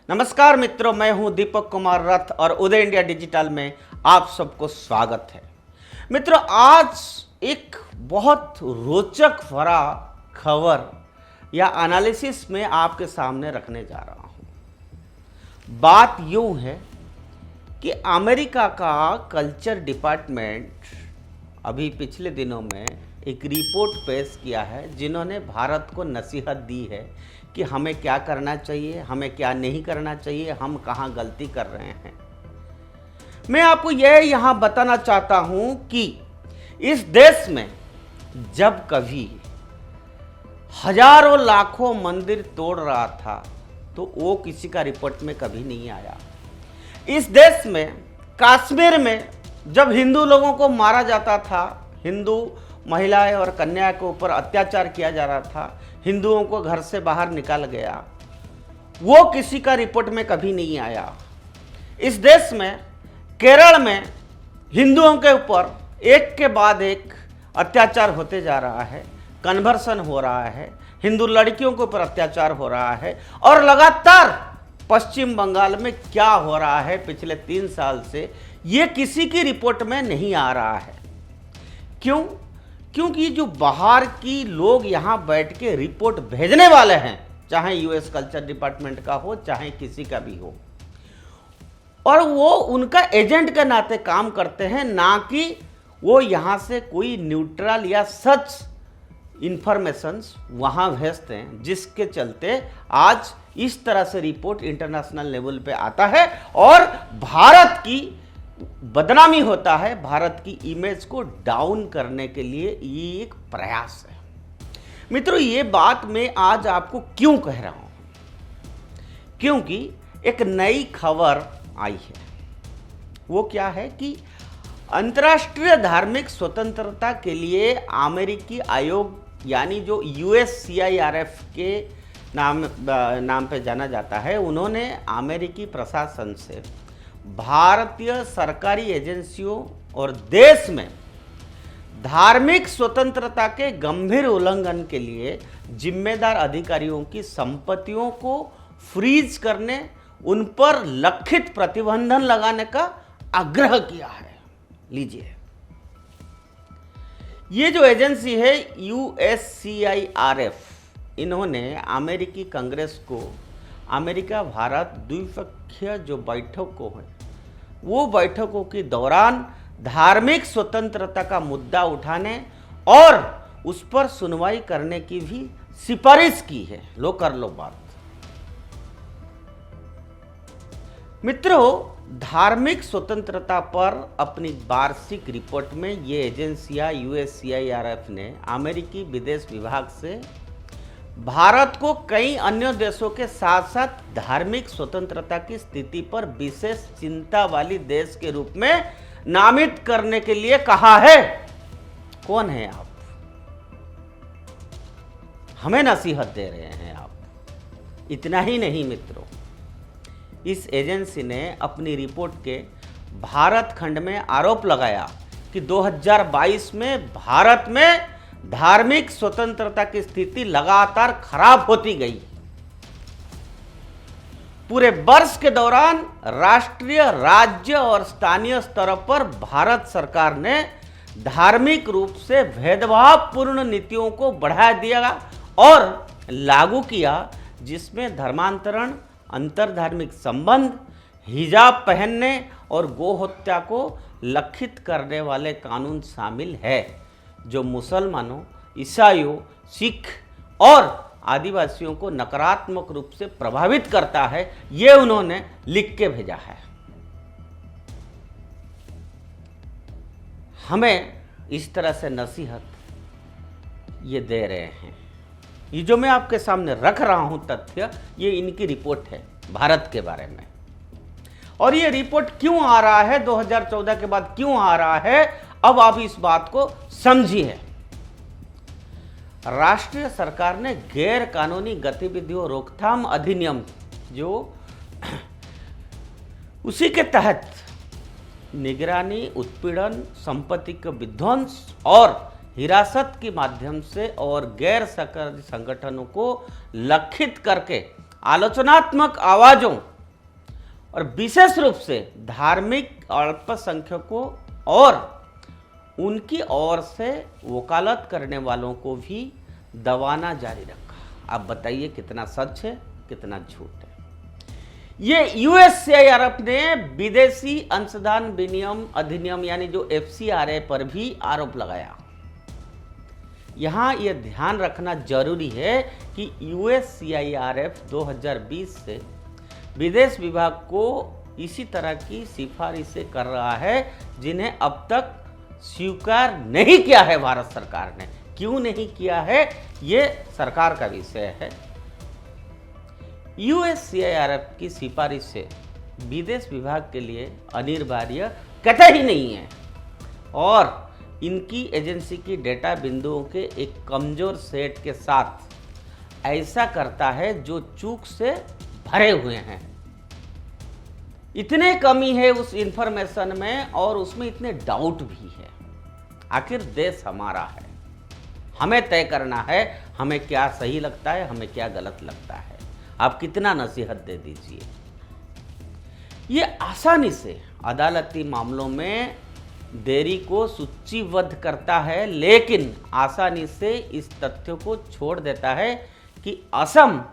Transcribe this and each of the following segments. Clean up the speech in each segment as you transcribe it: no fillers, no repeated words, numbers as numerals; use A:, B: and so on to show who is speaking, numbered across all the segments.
A: नमस्कार मित्रों, मैं हूं दीपक कुमार रथ और उदय इंडिया डिजिटल में आप सबको स्वागत है। मित्रों, आज एक बहुत रोचक भरा खबर या एनालिसिस में आपके सामने रखने जा रहा हूं। बात यूं है कि अमेरिका का कल्चर डिपार्टमेंट अभी पिछले दिनों में एक रिपोर्ट पेश किया है, जिन्होंने भारत को नसीहत दी है कि हमें क्या करना चाहिए, हमें क्या नहीं करना चाहिए, हम कहाँ गलती कर रहे हैं। मैं आपको यह यहाँ बताना चाहता हूँ कि इस देश में जब कभी हजारों लाखों मंदिर तोड़ रहा था तो वो किसी का रिपोर्ट में कभी नहीं आया। इस देश में कश्मीर में जब हिंदू लोगों को मारा जाता था, हिंदू महिलाएं और कन्या के ऊपर अत्याचार किया जा रहा था, हिंदुओं को घर से बाहर निकाल गया, वो किसी का रिपोर्ट में कभी नहीं आया। इस देश में केरल में हिंदुओं के ऊपर एक के बाद एक अत्याचार होते जा रहा है, कन्वर्सन हो रहा है, हिंदू लड़कियों के ऊपर अत्याचार हो रहा है। और लगातार पश्चिम बंगाल में क्या हो रहा है पिछले 3 साल से, ये किसी की रिपोर्ट में नहीं आ रहा है। क्यों? क्योंकि जो बाहर की लोग यहाँ बैठ के रिपोर्ट भेजने वाले हैं, चाहे यूएस कल्चर डिपार्टमेंट का हो, चाहे किसी का भी हो, और वो उनका एजेंट के नाते काम करते हैं, ना कि वो यहाँ से कोई न्यूट्रल या सच इंफॉर्मेशंस वहाँ भेजते हैं, जिसके चलते आज इस तरह से रिपोर्ट इंटरनेशनल लेवल पे आता है और भारत की बदनामी होता है। भारत की इमेज को डाउन करने के लिए ये एक प्रयास है। मित्रों, ये बात मैं आज आपको क्यों कह रहा हूं? क्योंकि एक नई खबर आई है। वो क्या है कि अंतर्राष्ट्रीय धार्मिक स्वतंत्रता के लिए अमेरिकी आयोग, यानी जो USCIRF के नाम पे जाना जाता है, उन्होंने अमेरिकी प्रशासन से भारतीय सरकारी एजेंसियों और देश में धार्मिक स्वतंत्रता के गंभीर उल्लंघन के लिए जिम्मेदार अधिकारियों की संपत्तियों को फ्रीज करने, उन पर लक्षित प्रतिबंधन लगाने का आग्रह किया है। लीजिए, ये जो एजेंसी है USCIRF, इन्होंने अमेरिकी कांग्रेस को अमेरिका भारत द्विपक्षीय जो बैठकों है, वो बैठकों के दौरान धार्मिक स्वतंत्रता का मुद्दा उठाने और उस पर सुनवाई करने की भी सिफारिश की है। लो कर लो बात। मित्रों, धार्मिक स्वतंत्रता पर अपनी वार्षिक रिपोर्ट में ये एजेंसियां USCIRF ने अमेरिकी विदेश विभाग से भारत को कई अन्य देशों के साथ साथ धार्मिक स्वतंत्रता की स्थिति पर विशेष चिंता वाली देश के रूप में नामित करने के लिए कहा है। कौन है आप? हमें नसीहत दे रहे हैं आप। इतना ही नहीं मित्रों, इस एजेंसी ने अपनी रिपोर्ट के भारत खंड में आरोप लगाया कि 2022 में भारत में धार्मिक स्वतंत्रता की स्थिति लगातार खराब होती गई। पूरे वर्ष के दौरान राष्ट्रीय, राज्य और स्थानीय स्तर पर भारत सरकार ने धार्मिक रूप से भेदभावपूर्ण नीतियों को बढ़ा दिया और लागू किया, जिसमें धर्मांतरण, अंतरधार्मिक संबंध, हिजाब पहनने और गोहत्या को लक्षित करने वाले कानून शामिल है, जो मुसलमानों, ईसाइयों, सिख और आदिवासियों को नकारात्मक रूप से प्रभावित करता है। ये उन्होंने लिख के भेजा है। हमें इस तरह से नसीहत ये दे रहे हैं। ये जो मैं आपके सामने रख रहा हूं तथ्य, ये इनकी रिपोर्ट है भारत के बारे में। और ये रिपोर्ट क्यों आ रहा है, 2014 के बाद क्यों आ रहा है, अब आप इस बात को समझिए। राष्ट्रीय सरकार ने गैर कानूनी गतिविधियों रोकथाम अधिनियम, जो उसी के तहत निगरानी, उत्पीड़न, संपत्ति के विध्वंस और हिरासत के माध्यम से और गैर सरकारी संगठनों को लक्षित करके आलोचनात्मक आवाजों और विशेष रूप से धार्मिक अल्पसंख्यकों और उनकी ओर से वकालत करने वालों को भी दबाना जारी रखा। आप बताइए कितना सच है, कितना झूठ है। ये यूएससीआईआरएफ ने विदेशी अंशदान विनिमय अधिनियम यानी जो एफसीआरए पर भी आरोप लगाया। यहां यह ध्यान रखना जरूरी है कि यूएससीआईआरएफ 2020 से विदेश विभाग को इसी तरह की सिफारिशें कर रहा है जिन्हें अब तक स्वीकार नहीं किया है भारत सरकार ने। क्यों नहीं किया है, ये सरकार का विषय है। यूएससीआईआरएफ की सिफारिश से विदेश विभाग के लिए अनिवार्य कतई नहीं है और इनकी एजेंसी की डेटा बिंदुओं के एक कमजोर सेट के साथ ऐसा करता है जो चूक से भरे हुए हैं। इतने कमी है उस इंफॉर्मेशन में और उसमें इतने डाउट भी है। आखिर देश हमारा है, हमें तय करना है हमें क्या सही लगता है, हमें क्या गलत लगता है। आप कितना नसीहत दे दीजिए, ये आसानी से अदालती मामलों में देरी को सूचीबद्ध करता है, लेकिन आसानी से इस तथ्य को छोड़ देता है कि असम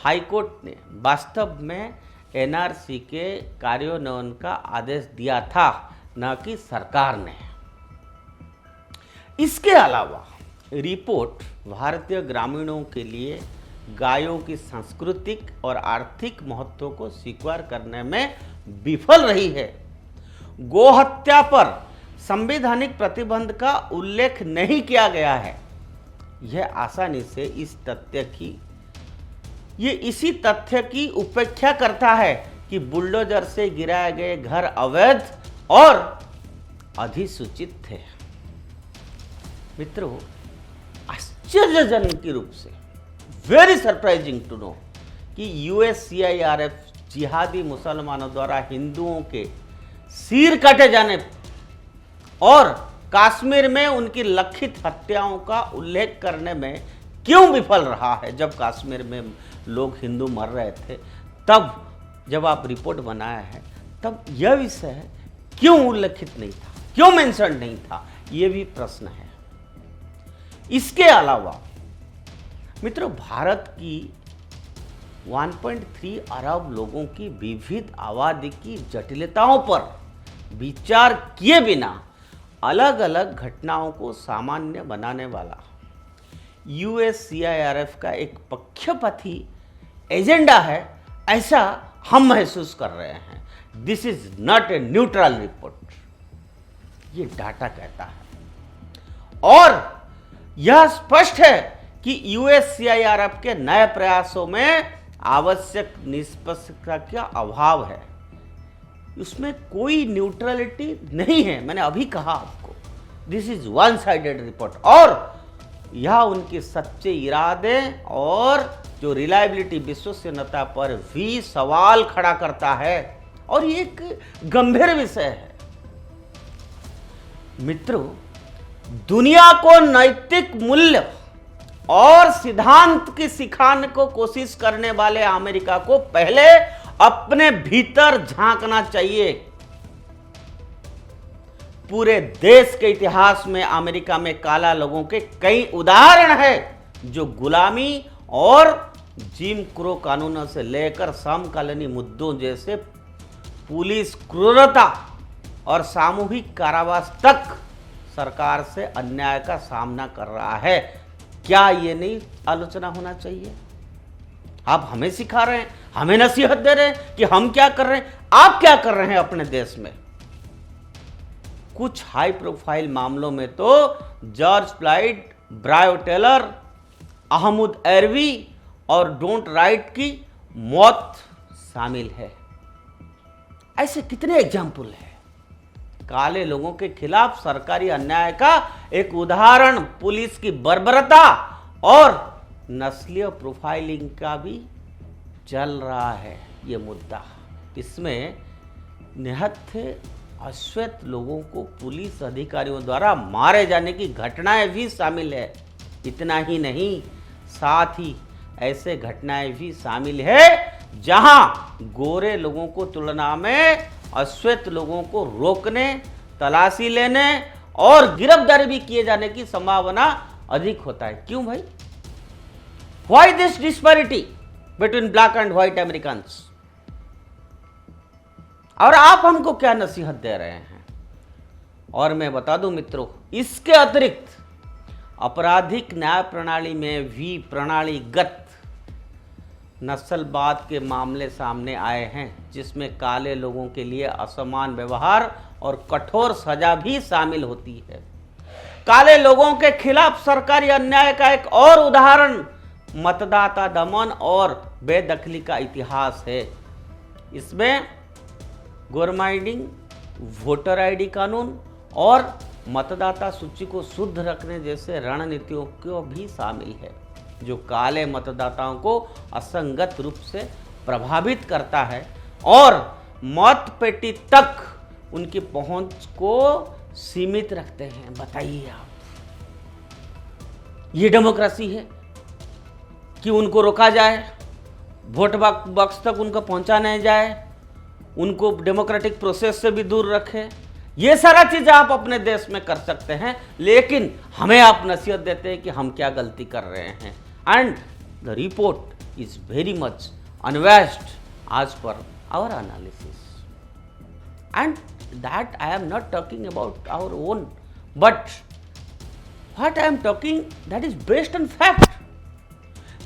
A: हाईकोर्ट ने वास्तव में एनआरसी के कार्यान्वयन का आदेश दिया था, न कि सरकार ने। इसके अलावा रिपोर्ट भारतीय ग्रामीणों के लिए गायों की सांस्कृतिक और आर्थिक महत्व को स्वीकार करने में विफल रही है। गोहत्या पर संवैधानिक प्रतिबंध का उल्लेख नहीं किया गया है। यह आसानी से इसी तथ्य की उपेक्षा करता है कि बुलडोजर से गिराए गए घर अवैध और अधिसूचित थे। मित्रों, आश्चर्यजनक रूप से वेरी सरप्राइजिंग टू नो कि यूएससीआईआरएफ जिहादी मुसलमानों द्वारा हिंदुओं के सिर काटे जाने और कश्मीर में उनकी लक्षित हत्याओं का उल्लेख करने में क्यों विफल रहा है। जब कश्मीर में लोग हिंदू मर रहे थे, तब जब आप रिपोर्ट बनाया है, तब यह विषय क्यों उल्लेखित नहीं था, क्यों मेंशन नहीं था, यह भी प्रश्न है। इसके अलावा मित्रों, भारत की 1.3 अरब लोगों की विविध आबादी की जटिलताओं पर विचार किए बिना अलग अलग घटनाओं को सामान्य बनाने वाला यूएससीआईआरएफ का एक पक्षपाती एजेंडा है, ऐसा हम महसूस कर रहे हैं। This is not a neutral report, ये डाटा कहता है। और यह स्पष्ट है कि यूएससीआईआरएफ के नए प्रयासों में आवश्यक निष्पक्षता का अभाव है। उसमें कोई न्यूट्रलिटी नहीं है। मैंने अभी कहा आपको, this is one sided report और यह उनके सच्चे इरादे और जो रिलायबिलिटी, विश्वसनीयता पर भी सवाल खड़ा करता है और ये एक गंभीर विषय है। मित्रों, दुनिया को नैतिक मूल्य और सिद्धांत की सिखाने को कोशिश करने वाले अमेरिका को पहले अपने भीतर झांकना चाहिए। पूरे देश के इतिहास में अमेरिका में काला लोगों के कई उदाहरण हैं जो गुलामी और जिम क्रो कानूनों से लेकर समकालीन मुद्दों जैसे पुलिस क्रूरता और सामूहिक कारावास तक सरकार से अन्याय का सामना कर रहा है। क्या ये नहीं आलोचना होना चाहिए? आप हमें सिखा रहे हैं, हमें नसीहत दे रहे हैं कि हम क्या कर रहे हैं, आप क्या कर रहे हैं अपने देश में। कुछ हाई प्रोफाइल मामलों में तो जॉर्ज फ्लॉयड, ब्रायो टेलर, अहमद एरवी और डोंट राइट की मौत शामिल है। ऐसे कितने एग्जाम्पल हैं। काले लोगों के खिलाफ सरकारी अन्याय का एक उदाहरण पुलिस की बर्बरता और नस्लीय प्रोफाइलिंग का भी चल रहा है ये मुद्दा। इसमें निहत्थे अश्वेत लोगों को पुलिस अधिकारियों द्वारा मारे जाने की घटनाएं भी शामिल है। इतना ही नहीं, साथ ही ऐसे घटनाएं भी शामिल है जहां गोरे लोगों को तुलना में अश्वेत लोगों को रोकने, तलाशी लेने और गिरफ्तारी भी किए जाने की संभावना अधिक होता है। क्यों भाई? Why this disparity between black and white Americans? और आप हमको क्या नसीहत दे रहे हैं? और मैं बता दूं मित्रों, इसके अतिरिक्त आपराधिक न्याय प्रणाली में भी प्रणालीगत नस्लवाद के मामले सामने आए हैं, जिसमें काले लोगों के लिए असमान व्यवहार और कठोर सजा भी शामिल होती है। काले लोगों के खिलाफ सरकारी अन्याय का एक और उदाहरण मतदाता दमन और बेदखली का इतिहास है। इसमें गोरमाइडिंग, वोटर आईडी कानून और मतदाता सूची को शुद्ध रखने जैसे रणनीतियों को भी शामिल है, जो काले मतदाताओं को असंगत रूप से प्रभावित करता है और मत पेटी तक उनकी पहुंच को सीमित रखते हैं। बताइए आप, ये डेमोक्रेसी है कि उनको रोका जाए, वोट बॉक्स तक उनको पहुंचा नहीं जाए, उनको डेमोक्रेटिक प्रोसेस से भी दूर रखें? ये सारा चीज आप अपने देश में कर सकते हैं, लेकिन हमें आप नसीहत देते हैं कि हम क्या गलती कर रहे हैं। And the report is very much unbiased as per our analysis, and that I am not talking about our own, but what I am talking that is based on fact.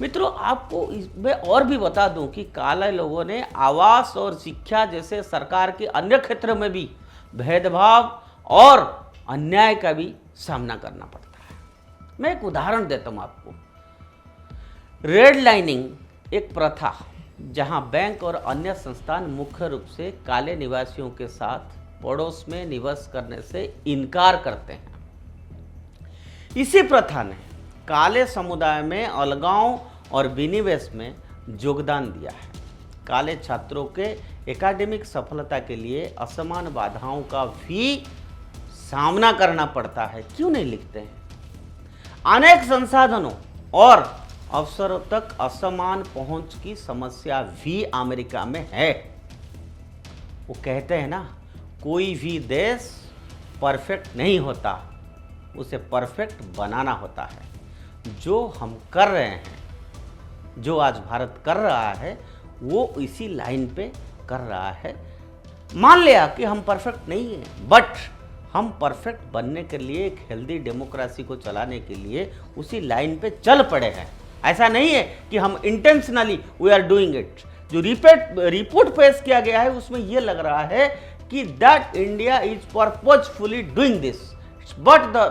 A: मित्रों, आपको इसमें और भी बता दूं कि काले लोगों ने आवास और शिक्षा जैसे सरकार के अन्य क्षेत्रों में भी भेदभाव और अन्याय का भी सामना करना पड़ता है। मैं एक उदाहरण देता हूं आपको। रेड लाइनिंग एक प्रथा जहां बैंक और अन्य संस्थान मुख्य रूप से काले निवासियों के साथ पड़ोस में निवास करने से इनकार करते हैं। इसी प्रथा ने काले समुदाय में अलगाव और विनिवेश में योगदान दिया है। काले छात्रों के एकेडमिक सफलता के लिए असमान बाधाओं का भी सामना करना पड़ता है। क्यों नहीं लिखते हैं? अनेक संसाधनों और अवसरों तक असमान पहुंच की समस्या भी अमेरिका में है। वो कहते हैं ना, कोई भी देश परफेक्ट नहीं होता, उसे परफेक्ट बनाना होता है। जो हम कर रहे हैं, जो आज भारत कर रहा है, वो इसी लाइन पे कर रहा है। मान लिया कि हम परफेक्ट नहीं हैं, बट हम परफेक्ट बनने के लिए, एक हेल्दी डेमोक्रेसी को चलाने के लिए उसी लाइन पे चल पड़े हैं। ऐसा नहीं है कि हम intentionally we are doing it. जो रिपोर्ट पेश किया गया है उसमें यह लग रहा है कि that India is purposefully doing this, but the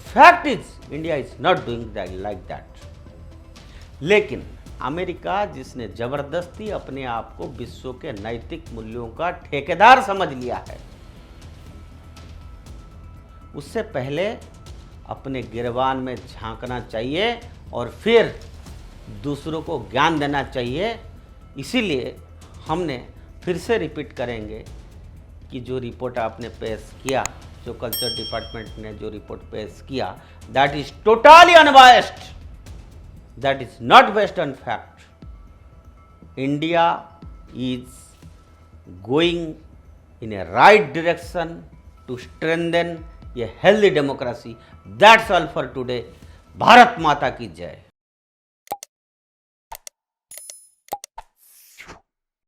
A: fact is India is not doing like that. लेकिन अमेरिका, जिसने जबरदस्ती अपने आप को विश्व के नैतिक मूल्यों का ठेकेदार समझ लिया है, उससे पहले अपने गिरबान में झांकना चाहिए और फिर दूसरों को ज्ञान देना चाहिए। इसीलिए हमने फिर से रिपीट करेंगे कि जो रिपोर्ट आपने पेश किया, जो कल्चर डिपार्टमेंट ने जो रिपोर्ट पेश किया, that is totally unbiased, that is not based on fact. India is going in a right direction to strengthen a healthy democracy. That's all for today. Bharat माता की जय।